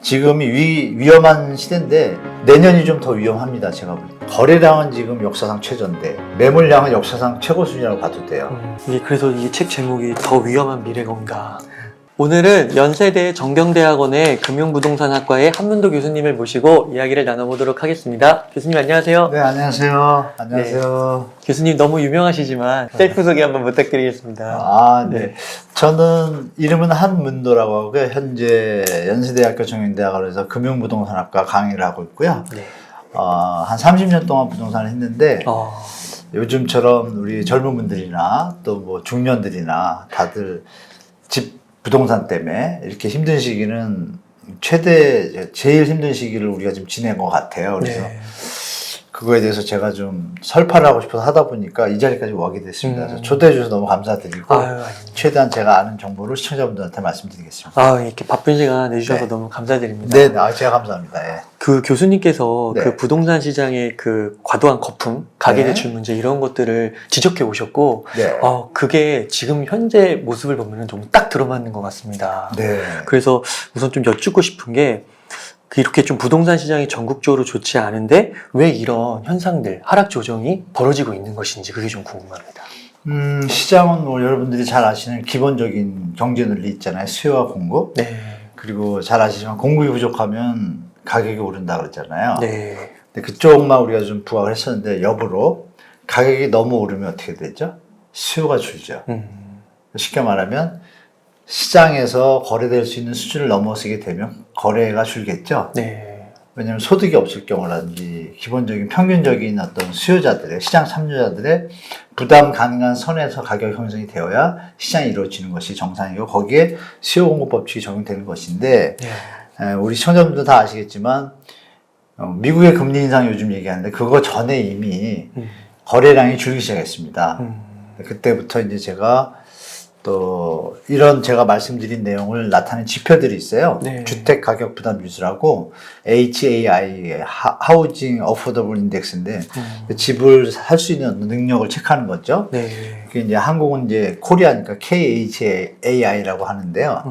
지금이 위험한 시대인데 내년이 좀 더 위험합니다. 제가 볼 때. 거래량은 지금 역사상 최저인데 매물량은 역사상 최고 수준이라고 봐도 돼요. 그래서 이 책 제목이 더 위험한 미래가 온다. 오늘은 연세대 정경대학원의 금융부동산학과의 한문도 교수님을 모시고 이야기를 나눠보도록 하겠습니다. 교수님 안녕하세요. 네, 안녕하세요. 안녕하세요. 교수님 너무 유명하시지만 셀프 소개 한번 부탁드리겠습니다. 아, 네. 저는 이름은 한문도라고 하고요. 현재 연세대학교 정경대학원에서 금융부동산학과 강의를 하고 있고요. 네. 한 30년 동안 부동산을 했는데 요즘처럼 우리 젊은 분들이나 또 뭐 중년들이나 다들 집 부동산 때문에 이렇게 힘든 시기는 제일 힘든 시기를 우리가 지금 지낸 것 같아요. 그래서 네. 그거에 대해서 제가 좀 설파를 하고 싶어서 하다 보니까 이 자리까지 오게 됐습니다. 그래서 초대해 주셔서 너무 감사드리고 최대한 제가 아는 정보를 시청자분들한테 말씀드리겠습니다. 이렇게 바쁜 시간 내주셔서 네. 너무 감사드립니다. 네, 제가 감사합니다. 예. 그 교수님께서 네. 그 부동산 시장의 그 과도한 거품, 가계대출 문제 이런 것들을 지적해 오셨고, 네. 그게 지금 현재 모습을 보면 좀 딱 들어맞는 것 같습니다. 네. 그래서 우선 좀 여쭙고 싶은 게 이렇게 좀 부동산 시장이 전국적으로 좋지 않은데 왜 이런 현상들, 하락 조정이 벌어지고 있는 것인지 그게 좀 궁금합니다. 시장은 뭐 여러분들이 잘 아시는 기본적인 경제 논리 있잖아요. 수요와 공급. 네. 그리고 잘 아시지만 공급이 부족하면 가격이 오른다 그랬잖아요. 네. 근데 그쪽만 우리가 좀 부각을 했었는데 역으로 가격이 너무 오르면 어떻게 되죠? 수요가 줄죠. 쉽게 말하면 시장에서 거래될 수 있는 수준을 넘어서게 되면 거래가 줄겠죠. 네. 왜냐하면 소득이 없을 경우라든지 기본적인 평균적인 어떤 수요자들의 시장 참여자들의 부담 가능한 선에서 가격 형성이 되어야 시장이 이루어지는 것이 정상이고 거기에 수요 공급 법칙이 적용되는 것인데 우리 시청자분들 다 아시겠지만 미국의 금리 인상 요즘 얘기하는데 그거 전에 이미 거래량이 줄기 시작했습니다. 그때부터 이제 제가 또 이런 제가 말씀드린 내용을 나타낸 지표들이 있어요. 네. 주택 가격 부담 지수라고 HAI, 하우징 어포더블 인덱스인데 집을 살 수 있는 능력을 체크하는 거죠. 네. 그게 이제 한국은 이제 코리아니까 KHAI라고 하는데요.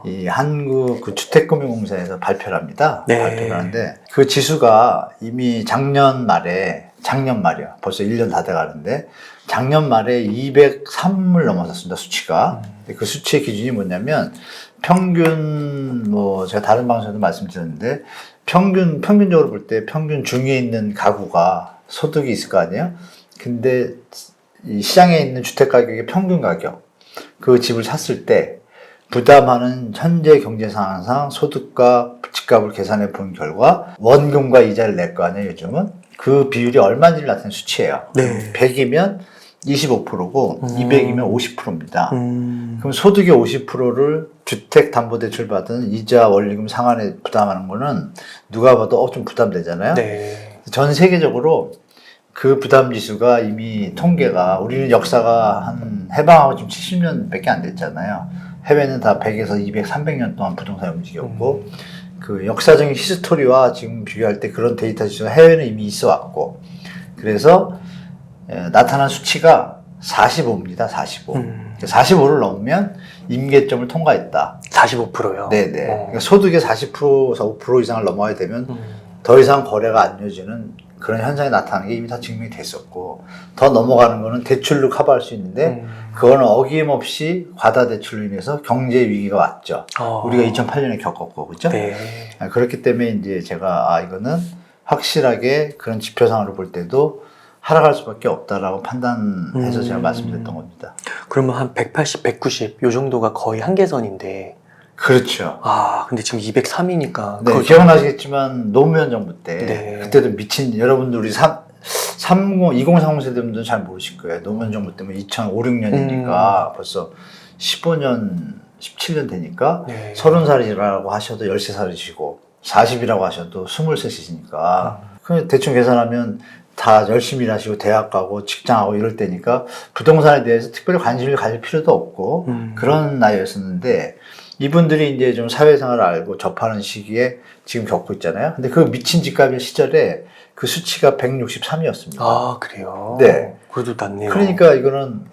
이 한국 그 주택금융공사에서 발표를 합니다. 네. 발표를 하는데 그 지수가 이미 작년 말이요. 벌써 1년 다 돼 가는데 작년 말에 203을 넘어섰습니다. 수치가. 그 수치의 기준이 뭐냐면 평균 제가 다른 방송에도 말씀드렸는데 평균적으로 볼 때 평균 중위에 있는 가구가 소득이 있을 거 아니에요? 근데 이 시장에 있는 주택 가격의 평균 가격, 그 집을 샀을 때 부담하는 현재 경제 상황상 소득과 집값을 계산해 본 결과 원금과 이자를 낼 거 아니에요, 요즘은? 그 비율이 얼마인지를 나타내는 수치예요. 네. 100이면 25%고 200이면 50%입니다. 그럼 소득의 50%를 주택담보대출 받은 이자 원리금 상환에 부담하는 거는 누가 봐도 좀 부담되잖아요. 네. 전 세계적으로 그 부담 지수가 이미 통계가 우리는 역사가 해방하고 지금 70년밖에 안 됐잖아요. 해외는 다 100에서 200, 300년 동안 부동산이 움직였고 그 역사적인 히스토리와 지금 비교할 때 그런 데이터 지수가 해외는 이미 있어 왔고 그래서 나타난 수치가 45입니다. 45. 45를 넘으면 임계점을 통과했다. 45%요? 네네. 그러니까 소득의 40%, 5% 이상을 넘어야 되면 더 이상 거래가 안 이어지는 그런 현상이 나타나는 게 이미 다 증명이 됐었고 더 넘어가는 거는 대출로 커버할 수 있는데 그거는 어김없이 과다 대출로 인해서 경제 위기가 왔죠. 우리가 2008년에 겪었고 그렇죠? 네. 그렇기 때문에 이제 제가 이거는 확실하게 그런 지표상으로 볼 때도 하락할 수밖에 없다라고 판단해서 제가 말씀드렸던 겁니다. 그러면 한 180, 190 요 정도가 거의 한계선인데. 그렇죠. 근데 지금 203이니까. 네, 기억나시겠지만 노무현 정부 때 네. 그때도 미친 여러분들 우리 2030 세대분들은 잘 모르실 거예요. 노무현 정부 때문에 2005, 6년이니까 벌써 15년, 17년 되니까 30살이라고 하셔도 13살이시고 40이라고 하셔도 23이시니까 대충 계산하면 다 열심히 일하시고 대학 가고 직장하고 이럴 때니까 부동산에 대해서 특별히 관심을 가질 필요도 없고 그런 나이였었는데 이분들이 이제 좀 사회생활을 알고 접하는 시기에 지금 겪고 있잖아요. 근데 그 미친 집값의 시절에 그 수치가 163이었습니다. 그래요? 네. 그래도 낫네요. 그러니까 이거는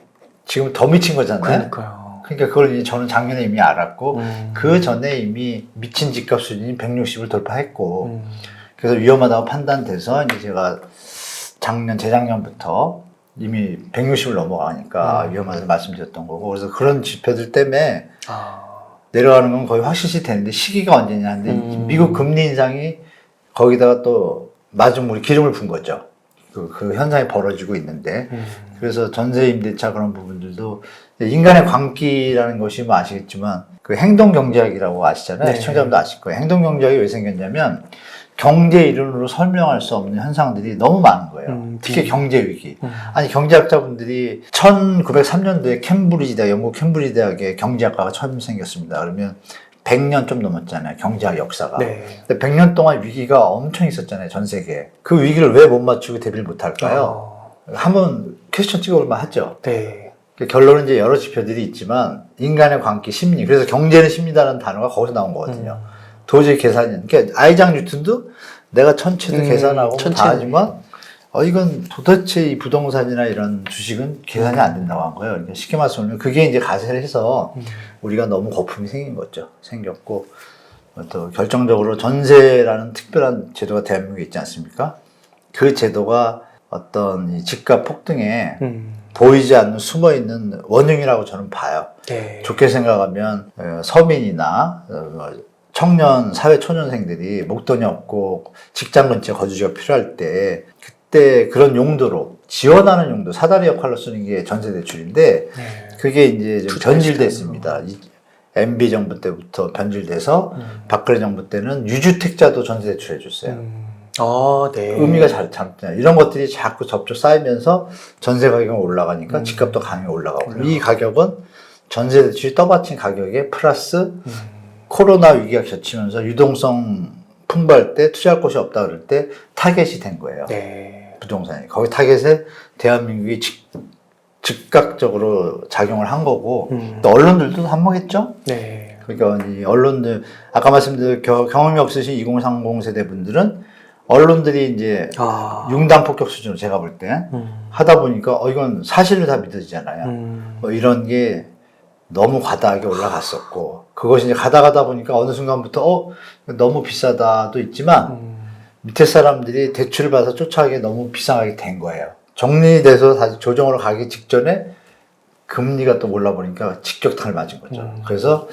지금 더 미친 거잖아요. 그러니까요. 그러니까 그걸 이제 저는 작년에 이미 알았고 그 전에 이미 미친 집값 수준이 160을 돌파했고 그래서 위험하다고 판단돼서 이제 제가 재작년부터 이미 160을 넘어가니까 위험하다고 말씀드렸던 거고 그래서 그런 지표들 때문에 내려가는 건 거의 확실시 되는데 시기가 언제냐 하는데 미국 금리 인상이 거기다가 또 마중물이 기름을 분 거죠. 그 현상이 벌어지고 있는데 그래서 전세 임대차 그런 부분들도 인간의 광기라는 것이 뭐 아시겠지만 그 행동경제학이라고 아시잖아요. 네. 시청자분도 아실 거예요. 행동경제학이 왜 생겼냐면 경제 이론으로 설명할 수 없는 현상들이 너무 많은 거예요. 특히 경제 위기. 아니 경제학자분들이 1903년도에 영국 캠브리지 대학에 경제학과가 처음 생겼습니다. 그러면 100년 좀 넘었잖아요. 경제학 역사가. 네. 근데 100년 동안 위기가 엄청 있었잖아요. 전 세계에. 그 위기를 왜 못 맞추고 대비를 못 할까요? 한번 퀘스천 찍어볼만 하죠. 네. 결론은 이제 여러 지표들이 있지만 인간의 광기, 심리. 그래서 경제는 심리다라는 단어가 거기서 나온 거거든요. 도저히 계산이. 그러니까 아이작 뉴턴도 내가 천체도 계산하고 다 하지만 이건 도대체 이 부동산이나 이런 주식은 계산이 안 된다고 한 거예요. 그러니까 쉽게 말씀하면 그게 이제 가세를 해서 우리가 너무 거품이 생긴 거죠. 생겼고 또 결정적으로 전세라는 특별한 제도가 대한민국에 있지 않습니까? 그 제도가 어떤 이 집값 폭등에 보이지 않는 숨어있는 원흉이라고 저는 봐요. 네. 좋게 생각하면 서민이나 청년, 사회 초년생들이 목돈이 없고 직장 근처에 거주지가 필요할 때 그때 그런 용도로 지원하는 용도, 사다리 역할로 쓰는 게 전세 대출인데 그게 이제 좀 변질됐습니다. MB 정부 때부터 변질돼서 박근혜 정부 때는 유주택자도 전세 대출해 줬어요. 네. 의미가 잘못되냐. 이런 것들이 자꾸 접촉 쌓이면서 전세 가격이 올라가니까 집값도 강하게 올라가고 이 가격은 전세 대출이 떠받친 가격에 플러스 코로나 위기가 겹치면서 유동성 풍부할 때 투자할 곳이 없다 그럴 때 타겟이 된 거예요. 네. 부동산이. 거기 타겟에 대한민국이 즉각적으로 작용을 한 거고 또 언론들도 한몫했죠. 네. 그러니까 이 언론들 아까 말씀드린 경험이 없으신 2030 세대 분들은 언론들이 이제 융단 폭격 수준으로 제가 볼 때 하다 보니까 이건 사실로 다 믿어지잖아요. 뭐 이런 게 너무 과다하게 올라갔었고 그것이 이제 가다 보니까 어느 순간부터 너무 비싸다도 있지만 밑에 사람들이 대출을 받아서 쫓아가기 너무 비싸게 된 거예요. 정리돼서 다시 조정으로 가기 직전에 금리가 또 올라보니까 직격탄을 맞은 거죠. 그래서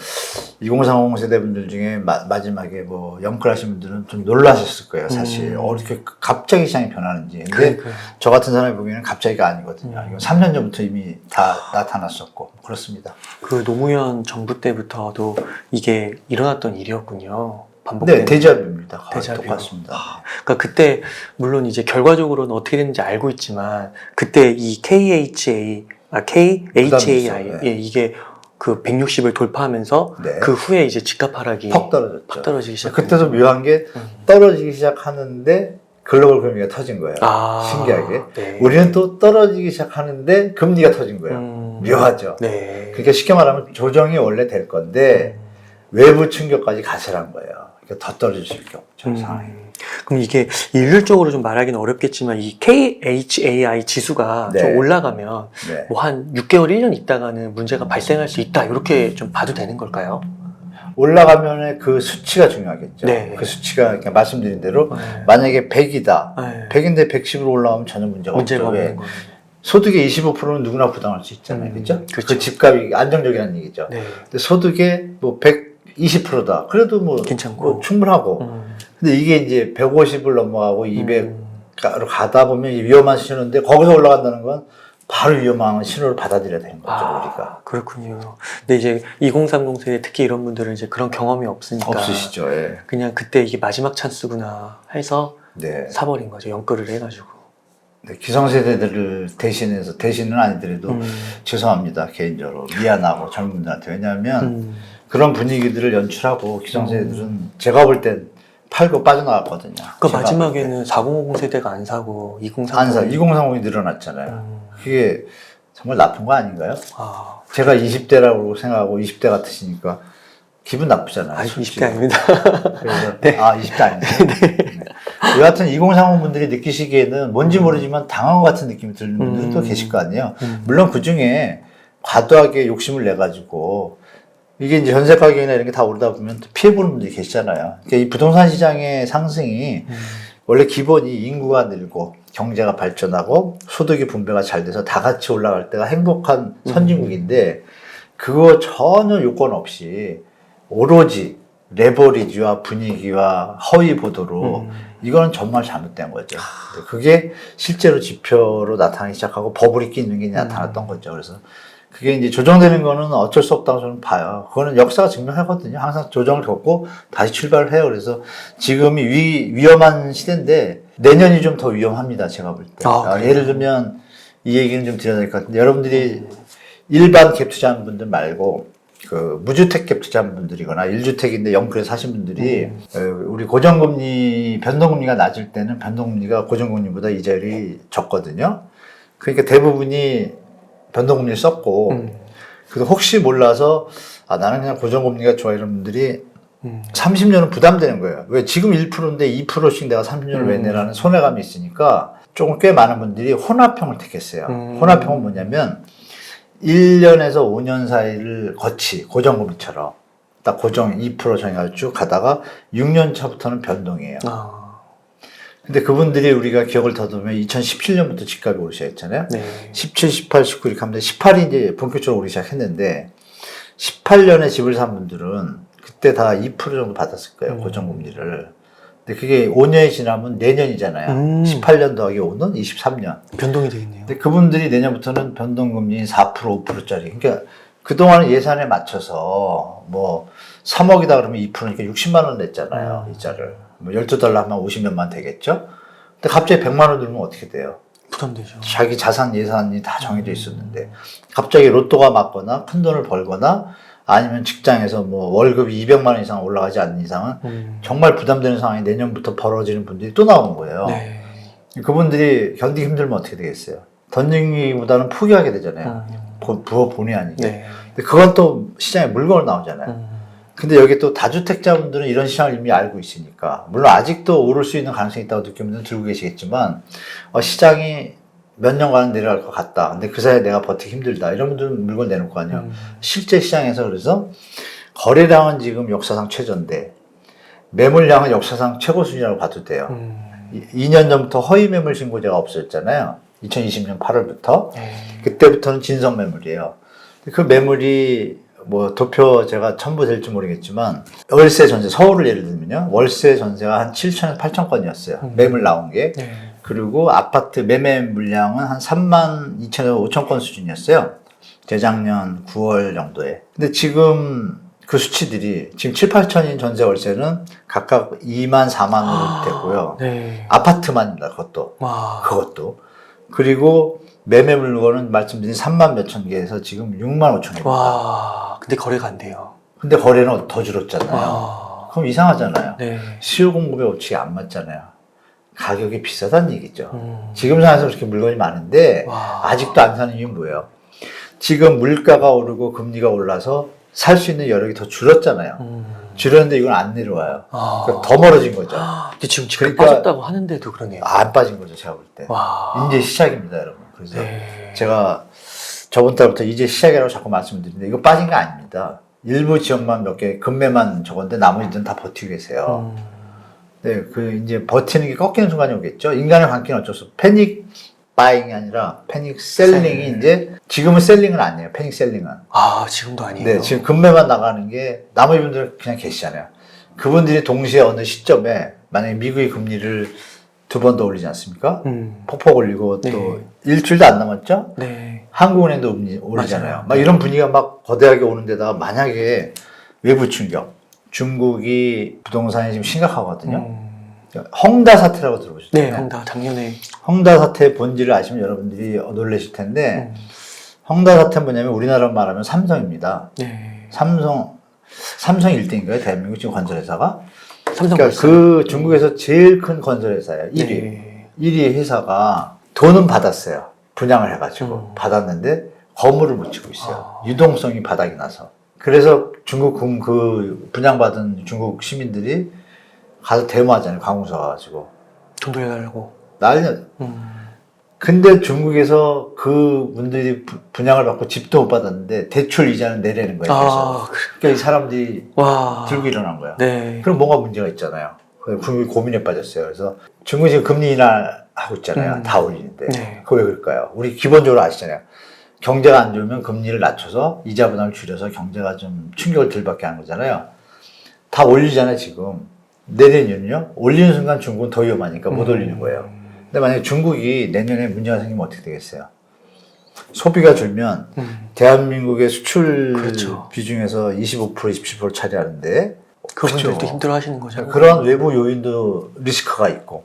2030 세대분들 중에 마지막에 뭐 영끌하신 분들은 좀 놀라셨을 거예요. 사실 어떻게 갑자기 시장이 변하는지. 근데 저 같은 사람이 보기에는 갑자기가 아니거든요. 이건 3년 전부터 이미 다 나타났었고 그렇습니다. 그 노무현 정부 때부터도 이게 일어났던 일이었군요. 반복된. 네, 데자뷰입니다. 데자뷰. 똑같습니다. 그러니까 그때 물론 이제 결과적으로는 어떻게 됐는지 알고 있지만 그때 이 KHAI 예, 이게 그 160을 돌파하면서 네. 그 후에 이제 집값 하락이 퍽 떨어졌죠. 퍽 떨어지기 시작. 그때도 묘한 게 떨어지기 시작하는데 글로벌 금리가 터진 거예요. 신기하게. 네. 우리는 또 떨어지기 시작하는데 금리가 터진 거예요. 묘하죠. 네. 그러니까 쉽게 말하면 조정이 원래 될 건데 외부 충격까지 가세한 거예요. 그러니까 더 떨어질 수밖에 없죠. 상황이. 그럼 이게 일률적으로 좀 말하기는 어렵겠지만 이 KHAI 지수가 네. 좀 올라가면 네. 뭐 한 6개월, 1년 있다가는 문제가 발생할 수 있다 이렇게 좀 봐도 되는 걸까요? 올라가면 그 수치가 중요하겠죠. 네. 그 수치가 그러니까 말씀드린 대로 만약에 100이다. 네. 100인데 110으로 올라오면 전혀 문제가 없죠. 없는 왜? 거예요. 소득의 25%는 누구나 부담할 수 있잖아요. 그죠? 그렇죠. 그 집값이 안정적이라는 얘기죠. 네. 근데 소득의 뭐 120%다. 그래도 뭐, 괜찮고. 뭐 충분하고. 근데 이게 이제 150을 넘어가고 200가로 가다 보면 위험한 신호인데 거기서 올라간다는 건 바로 위험한 신호를 받아들여야 되는 거죠, 우리가. 그렇군요. 근데 이제 2030 세대 특히 이런 분들은 이제 그런 경험이 없으니까. 없으시죠, 예. 그냥 그때 이게 마지막 찬스구나 해서 네. 사버린 거죠. 연끌을 해가지고. 네, 기성세대들을 대신은 아니더라도 죄송합니다, 개인적으로. 미안하고 젊은 분들한테. 왜냐하면 그런 분위기들을 연출하고 기성세대들은 제가 볼 땐 팔고 빠져나갔거든요. 그 마지막에는 4050 세대가 안 사고 2030. 안 사, 2030이 늘어났잖아요. 그게 정말 나쁜 거 아닌가요? 제가 20대라고 생각하고 20대 같으시니까 기분 나쁘잖아요. 20대 아닙니다. 그래서, 네. 20대 아니세요? 네. 여하튼 2030 분들이 느끼시기에는 뭔지 모르지만 당한 것 같은 느낌이 드는 분들도 계실 거 아니에요. 물론 그 중에 과도하게 욕심을 내가지고 이게 이제 전세 가격이나 이런 게 다 오르다 보면 또 피해보는 분들이 계시잖아요. 그러니까 이 부동산 시장의 상승이 원래 기본이 인구가 늘고 경제가 발전하고 소득의 분배가 잘 돼서 다 같이 올라갈 때가 행복한 선진국인데 그거 전혀 요건 없이 오로지 레버리지와 분위기와 허위 보도로 이거는 정말 잘못된 거죠. 그게 실제로 지표로 나타나기 시작하고 버블이 끼는 게 나타났던 거죠. 그래서 그게 이제 조정되는 거는 어쩔 수 없다고 저는 봐요. 그거는 역사가 증명하거든요. 항상 조정을 겪고 다시 출발을 해요. 그래서 지금이 위험한 시대인데 내년이 좀 더 위험합니다. 제가 볼 때. 예를 들면 이 얘기는 좀 드려야 될 것 같은데 여러분들이 일반 갭 투자하는 분들 말고 그 무주택 갭 투자하는 분들이거나 1주택인데 영끌에 사신 분들이 우리 고정금리 변동금리가 낮을 때는 변동금리가 고정금리보다 이자율이 적거든요. 그러니까 대부분이 변동금리를 썼고 그래도 혹시 몰라서 나는 그냥 고정금리가 좋아 이런 분들이 30년은 부담되는 거예요. 왜 지금 1%인데 2%씩 내가 30년을 왜 내라는 손해감이 있으니까 조금 꽤 많은 분들이 혼합형을 택했어요. 혼합형은 뭐냐면 1년에서 5년 사이를 고정금리처럼 딱 고정 2% 정해가지고 쭉 가다가 6년 차부터는 변동이에요. 근데 그분들이 우리가 기억을 더듬으면 2017년부터 집값이 오르기 시작했잖아요. 네. 17, 18, 19 이렇게 하면 18이 이제 본격적으로 오르기 시작했는데 18년에 집을 산 분들은 그때 다 2% 정도 받았을 거예요. 고정금리를. 근데 그게 5년이 지나면 내년이잖아요. 18년 더하기 5는 23년. 변동이 되겠네요. 근데 그분들이 내년부터는 변동금리 4%, 5%짜리. 그러니까 그동안 예산에 맞춰서 뭐 3억이다 그러면 2%니까 60만 원 냈잖아요. 이자를. 뭐 12달러 하면 50년만 되겠죠? 근데 갑자기 100만 원 들면 어떻게 돼요? 부담되죠. 자기 자산 예산이 다 정해져 있었는데 갑자기 로또가 맞거나 큰 돈을 벌거나 아니면 직장에서 뭐 월급이 200만 원 이상 올라가지 않는 이상은 정말 부담되는 상황이 내년부터 벌어지는 분들이 또 나오는 거예요. 네. 그분들이 견디기 힘들면 어떻게 되겠어요? 던지기보다는 포기하게 되잖아요. 부어 본의 아니게. 네. 근데 그건 또 시장에 물건으로 나오잖아요. 근데 여기 또 다주택자분들은 이런 시장을 이미 알고 있으니까 물론 아직도 오를 수 있는 가능성이 있다고 느끼는 분들은 들고 계시겠지만 시장이 몇 년간은 내려갈 것 같다. 근데 그 사이에 내가 버티기 힘들다. 이런 분들은 물건 내놓을 거 아니에요. 실제 시장에서 그래서 거래량은 지금 역사상 최저인데 매물량은 역사상 최고 수준이라고 봐도 돼요. 2년 전부터 허위 매물 신고제가 없어졌잖아요. 2020년 8월부터. 그때부터는 진성 매물이에요. 그 매물이 뭐 도표 제가 첨부될지 모르겠지만 월세 전세 서울을 예를 들면요. 월세 전세가 한 7천에서 8천 건이었어요. 매물 나온 게. 네. 그리고 아파트 매매 물량은 한 3만 2천에서 5천 건 수준이었어요. 재작년 9월 정도에. 근데 지금 그 수치들이 지금 7, 8천인 전세 월세는 각각 2만 4만으로 됐고요. 네. 아파트만입니다. 그것도. 와. 그것도. 그리고 매매 물건은 말씀드린 3만 몇천 개에서 지금 6만 5천 개입니다. 와. 근데 거래가 안 돼요. 근데 거래는 더 줄었잖아요. 와. 그럼 이상하잖아요. 네. 수요 공급의 법칙이 안 맞잖아요. 가격이 비싸다는 얘기죠. 지금 상황에서 그렇게 물건이 많은데 와. 아직도 안 사는 이유는 뭐예요? 지금 물가가 오르고 금리가 올라서 살 수 있는 여력이 더 줄었잖아요. 줄었는데 이건 안 내려와요. 그러니까 더 멀어진 거죠. 근데 지금 집값 그러니까 빠졌다고 하는데도 그러네요. 안 빠진 거죠, 제가 볼 때. 와. 이제 시작입니다, 여러분. 그래서 네. 제가 저번 달부터 이제 시작이라고 자꾸 말씀드리는데 이거 빠진 게 아닙니다. 일부 지역만 몇 개 금매만 적었는데 나머지는 다 버티고 계세요. 네, 이제 버티는 게 꺾이는 순간이 오겠죠. 인간의 관계는 어쩔 수 없어. 패닉 바잉이 아니라 패닉 셀링이 이제 지금은 셀링은 아니에요. 패닉 셀링은. 지금도 아니에요. 네, 지금 금매만 나가는 게 나머지 분들은 그냥 계시잖아요. 그분들이 동시에 어느 시점에 만약에 미국이 금리를 2번 더 올리지 않습니까? 폭폭 올리고 네. 또 일주일도 안 남았죠? 네. 한국은행도 오르잖아요. 맞아요. 막 이런 분위기가 막 거대하게 오는 데다가 만약에 외부 충격, 중국이 부동산이 지금 심각하거든요. 헝다 사태라고 들어보셨죠? 네, 헝다 작년에. 헝다 사태의 본질을 아시면 여러분들이 놀라실 텐데 헝다 사태는 뭐냐면 우리나라로 말하면 삼성입니다. 네. 삼성이 1등인가요? 대한민국 지금 건설회사가? 삼성 그러니까 그 중국에서 제일 큰 건설회사예요. 1위. 네. 1위 회사가 돈은 받았어요. 분양을 해가지고 받았는데 건물을 못 짓고 있어요. 유동성이 바닥이 나서. 그래서 중국 그 분양받은 중국 시민들이 가서 데모하잖아요. 관공서 가가지고. 돈 돌려달라고. 난리. 근데 중국에서 그 분들이 분양을 받고 집도 못 받았는데 대출 이자는 내려는 거예요. 그래서 그러니까 이 사람들이 와. 들고 일어난 거야. 네. 그럼 뭔가 문제가 있잖아요. 국민이 고민에 빠졌어요. 그래서 중국이 지금 금리 인하하고 있잖아요. 다 올리는데. 네. 그거 왜 그럴까요? 우리 기본적으로 아시잖아요. 경제가 안 좋으면 금리를 낮춰서 이자 부담을 줄여서 경제가 좀 충격을 덜 받게 하는 거잖아요. 다 올리잖아요, 지금. 내년은요? 올리는 순간 중국은 더 위험하니까 못 올리는 거예요. 근데 만약에 중국이 내년에 문제가 생기면 어떻게 되겠어요? 소비가 줄면 대한민국의 수출 그렇죠. 비중에서 25%, 27% 차지하는데 그분들도 그렇죠. 힘들어 하시는 거죠. 그런 외부 요인도 리스크가 있고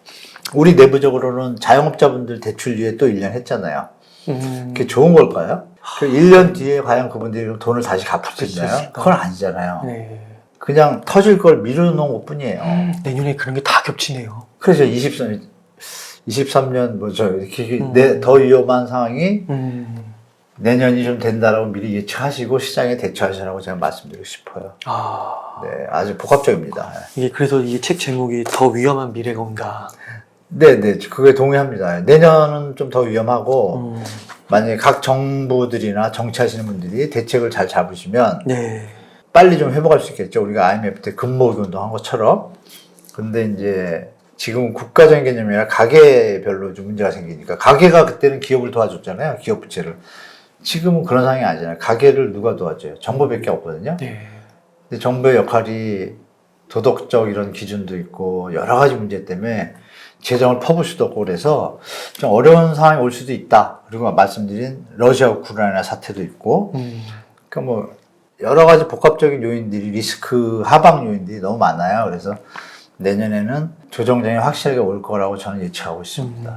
우리 내부적으로는 자영업자분들 대출 위에 또 1년 했잖아요. 그게 좋은 걸까요? 그 1년 뒤에 과연 그분들이 돈을 다시 갚을 수 있나요? 있을까? 그건 아니잖아요. 네. 그냥 터질 걸 미루는 것 뿐이에요. 내년에 그런 게 다 겹치네요. 그래서 23년 뭐죠 이렇게 더 위험한 상황이 내년이 좀 된다라고 미리 예측하시고 시장에 대처하시라고 제가 말씀드리고 싶어요. 아. 네, 아주 복합적입니다. 이게 그래서 이 책 제목이 더 위험한 미래가 온다. 네, 그게 동의합니다. 내년은 좀 더 위험하고 만약에 각 정부들이나 정치하시는 분들이 대책을 잘 잡으시면 네. 빨리 좀 회복할 수 있겠죠. 우리가 IMF 때 금모으기 운동한 것처럼. 근데 이제 지금은 국가적인 개념이 아니라 가계별로 좀 문제가 생기니까 가계가 그때는 기업을 도와줬잖아요. 기업 부채를. 지금은 그런 상황이 아니잖아요. 가계를 누가 도와줘요? 정부밖에 없거든요. 네. 근데 정부의 역할이 도덕적 이런 기준도 있고 여러 가지 문제 때문에 재정을 퍼볼 수도 없고 그래서 좀 어려운 상황이 올 수도 있다. 그리고 말씀드린 러시아 우크라이나 사태도 있고 그러니까 뭐 여러 가지 복합적인 요인들이 리스크 하방 요인들이 너무 많아요. 그래서 내년에는 조정장이 확실하게 올 거라고 저는 예측하고 있습니다.